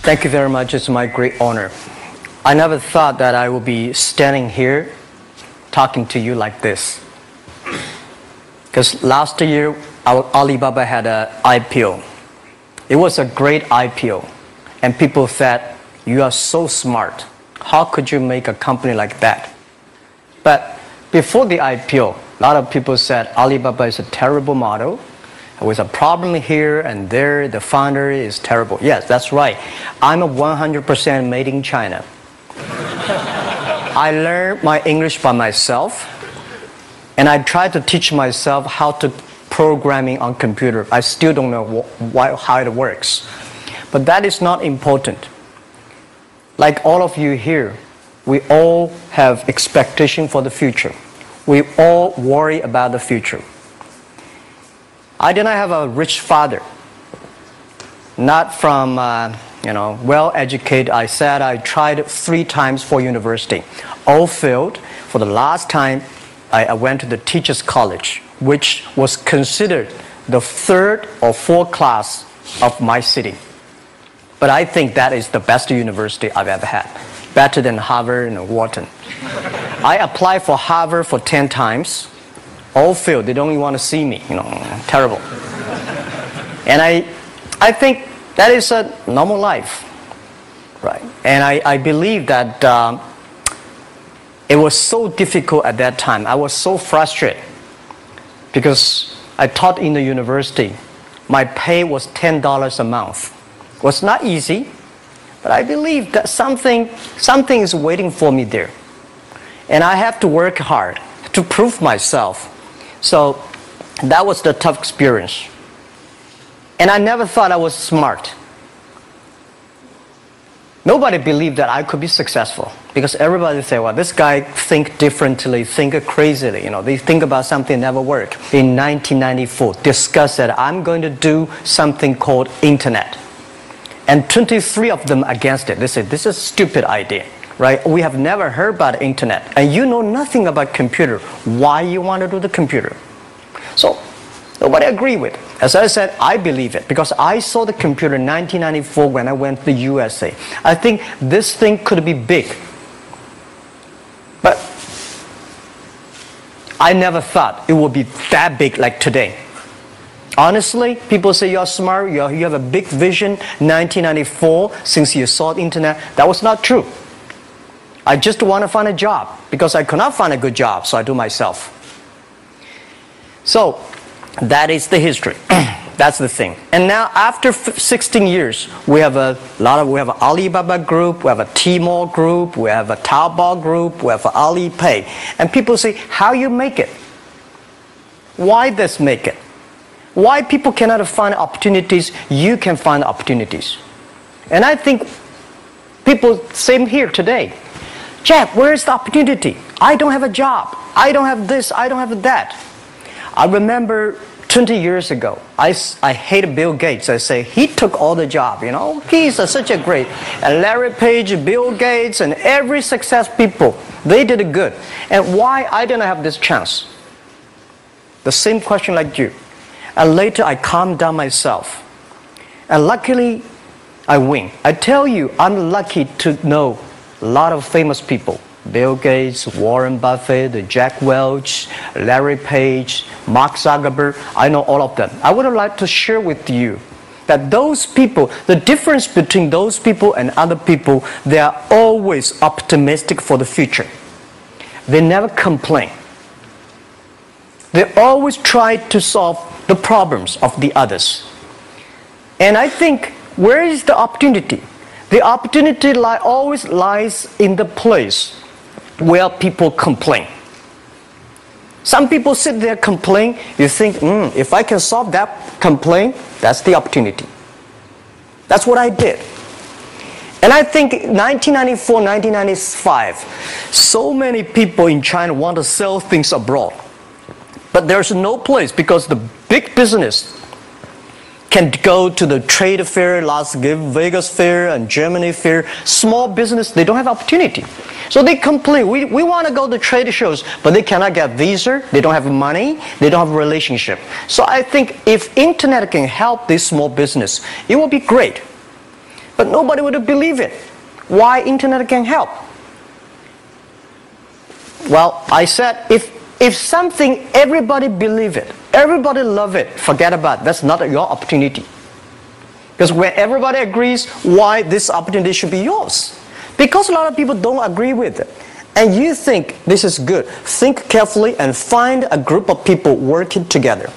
Thank you very much. It's my great honor. I never thought that I would be standing here talking to you like this. Because last year, Alibaba had an IPO. It was a great IPO. And people said, you are so smart. How could you make a company like that? But before the IPO, a lot of people said Alibaba is a terrible model. With a problem here and there, the founder is terrible. Yes, that's right. I'm a 100% made in China. I learned my English by myself, and I tried to teach myself how to programming on computer. I still don't know how it works. But that is not important. Like all of you here, we all have expectation for the future. We all worry about the future. I did not have a rich father, not from, well-educated. I said I tried 3 times for university. All failed. For the last time, I went to the teacher's college, which was considered the 3rd or 4th class of my city. But I think that is the best university I've ever had, better than Harvard and Wharton. I applied for Harvard for 10 times. All failed. They don't even want to see me. Terrible. And I think that is a normal life, right? And I believe that it was so difficult at that time. I was so frustrated because I taught in the university. My pay was $10 a month. It was not easy, but I believe that something is waiting for me there. And I have to work hard to prove myself. So that was the tough experience. And I never thought I was smart. Nobody believed that I could be successful because everybody said, well, this guy think differently, think crazily. They think about something never work. In 1994, discussed that I'm going to do something called internet. And 23 of them against it. They said, this is a stupid idea. Right? We have never heard about internet, and you know nothing about computer. Why you want to do the computer? So nobody agreed with it. As I said, I believe it because I saw the computer in 1994 when I went to the USA. I think this thing could be big, but I never thought it would be that big like today. Honestly, people say you're smart, you have a big vision. 1994, since you saw the internet, that was not true. I just want to find a job because I could not find a good job, so I do myself. So that is the history. That's the thing. And now after 16 years, we have an Alibaba group, we have a Tmall group, we have a Taobao group, we have an Alipay. And people say, how you make it? Why this make it? Why people cannot find opportunities, you can find opportunities. And I think people, same here today. Jack, where is the opportunity? I don't have a job. I don't have this. I don't have that. I remember 20 years ago, I hated Bill Gates. I say, he took all the job, He's such a great. And Larry Page, Bill Gates, and every success people, they did it good. And why I didn't have this chance? The same question like you. And later I calmed down myself. And luckily, I win. I tell you, I'm lucky to know a lot of famous people. Bill Gates, Warren Buffett, Jack Welch, Larry Page, Mark Zuckerberg. I know all of them. I would like to share with you that those people, the difference between those people and other people, they are always optimistic for the future. They never complain. They always try to solve the problems of the others. And I think, where is the opportunity? The opportunity always lies in the place where people complain. Some people sit there complain. You think, if I can solve that complaint, that's the opportunity. That's what I did. And I think 1994, 1995, so many people in China want to sell things abroad. But there's no place because the big business can go to the trade fair, Las Vegas fair and Germany fair. Small business, they don't have opportunity. So they complain, we want to go to trade shows, but they cannot get visa, they don't have money, they don't have a relationship. So I think if internet can help this small business, it will be great. But nobody would believe it. Why internet can help? Well, I said, if something everybody believe it, everybody love it, forget about it. That's not your opportunity. Because when everybody agrees, why this opportunity should be yours? Because a lot of people don't agree with it. And you think this is good. Think carefully and find a group of people working together.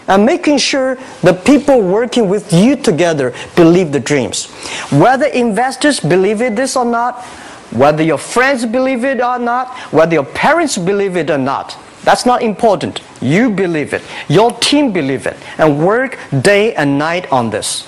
And making sure the people working with you together believe the dreams. Whether investors believe it this or not, whether your friends believe it or not, whether your parents believe it or not, that's not important. You believe it. Your team believe it. And work day and night on this.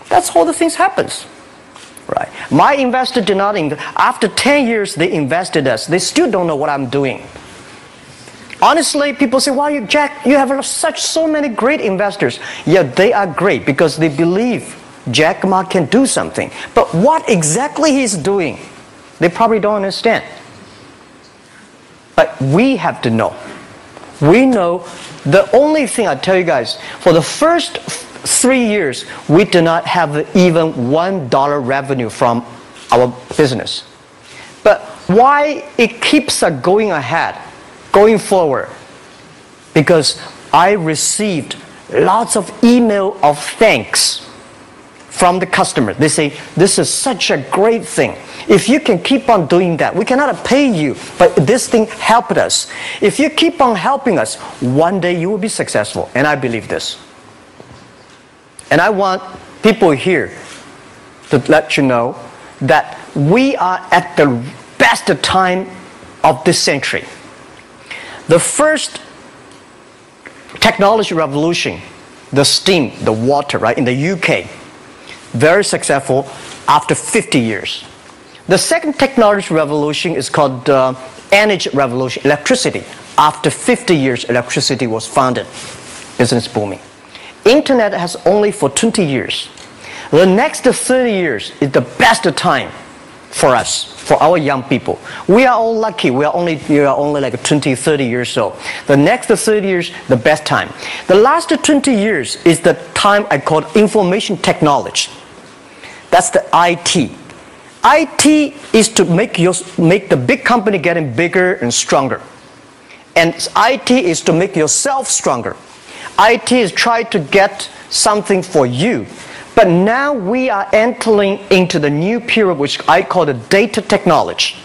That's how the things happens. Right. My investor did not invest. After 10 years, they invested us. They still don't know what I'm doing. Honestly, people say, "Why, Jack, you have so many great investors." Yeah, they are great because they believe Jack Ma can do something. But what exactly he's doing, they probably don't understand. But we have to know. We know the only thing I tell you guys, for the first 3 years, we do not have even $1 revenue from our business. But why it keeps us going ahead, going forward? Because I received lots of email of thanks from the customer. They say, "This is such a great thing. If you can keep on doing that, we cannot pay you, but this thing helped us. If you keep on helping us, one day you will be successful." And I believe this. And I want people here to let you know that we are at the best time of this century. The first technology revolution, the steam, the water, right, in the UK, very successful after 50 years. The second technology revolution is called energy revolution, electricity. After 50 years, electricity was founded, business booming. Internet has only for 20 years. The next 30 years is the best time for us, for our young people. We are all lucky. We are only like 20, 30 years old. The next 30 years, the best time. The last 20 years is the time I call information technology. That's the IT. IT is to make the big company getting bigger and stronger. And IT is to make yourself stronger. IT is trying to get something for you. But now we are entering into the new period which I call the data technology.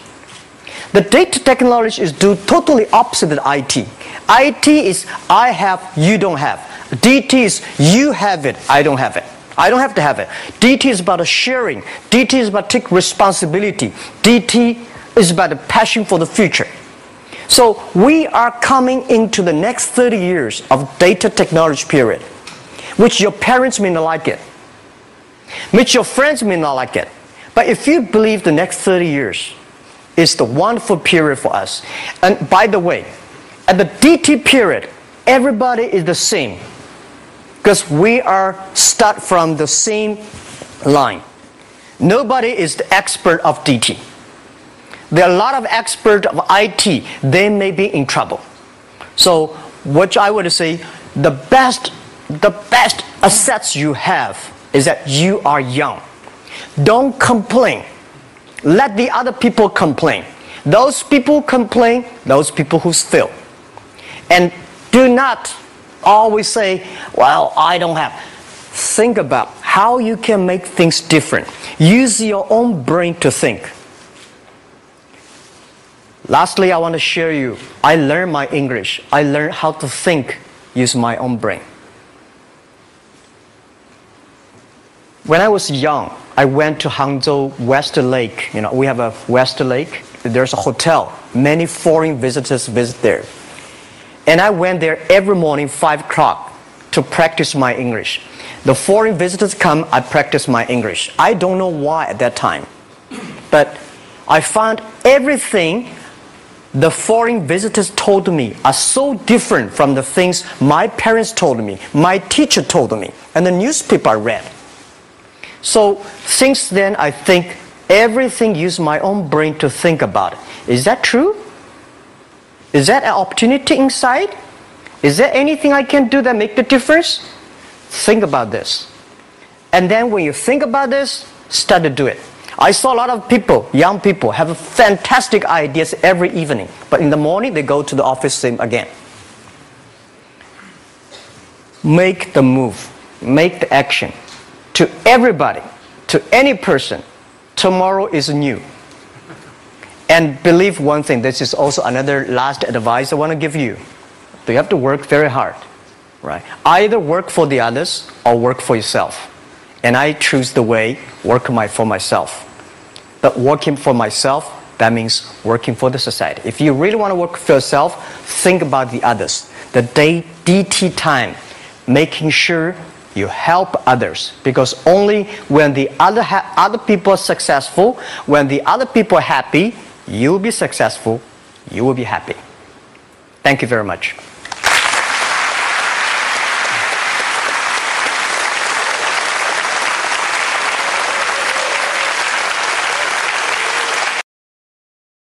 The data technology is totally opposite of IT. IT is I have, you don't have. DT is you have it, I don't have it. I don't have to have it. DT is about sharing. DT is about taking responsibility. DT is about the passion for the future. So we are coming into the next 30 years of data technology period, which your parents may not like it, which your friends may not like it. But if you believe the next 30 years is the wonderful period for us. And by the way, at the DT period, everybody is the same because we are start from the same line. Nobody is the expert of DT. There are a lot of experts of IT. They may be in trouble. So what I would say, the best assets you have is that you are young. Don't complain. Let the other people complain. Those people complain, those people who fail. And do not always say, "Well, I don't have." Think about how you can make things different. Use your own brain to think. Lastly, I want to share you, I learned my English. I learned how to think using my own brain. When I was young, I went to Hangzhou West Lake. You know, we have a West Lake. There's a hotel. Many foreign visitors visit there. And I went there every morning, 5 o'clock, to practice my English. The foreign visitors come, I practice my English. I don't know why at that time. But I found everything the foreign visitors told me are so different from the things my parents told me, my teacher told me, and the newspaper I read. So since then, I think everything use my own brain to think about it. Is that true? Is that an opportunity inside? Is there anything I can do that make the difference? Think about this. And then when you think about this, start to do it. I saw a lot of people, young people, have fantastic ideas every evening. But in the morning, they go to the office same again. Make the move. Make the action. To everybody, to any person, tomorrow is new. And believe one thing, this is also another last advice I want to give you. You have to work very hard. Right? Either work for the others or work for yourself. And I choose the way, work for myself. But working for myself, that means working for the society. If you really want to work for yourself, think about the others. The DT time, making sure you help others. Because only when the other people are successful, when the other people are happy, you will be successful, you will be happy. Thank you very much.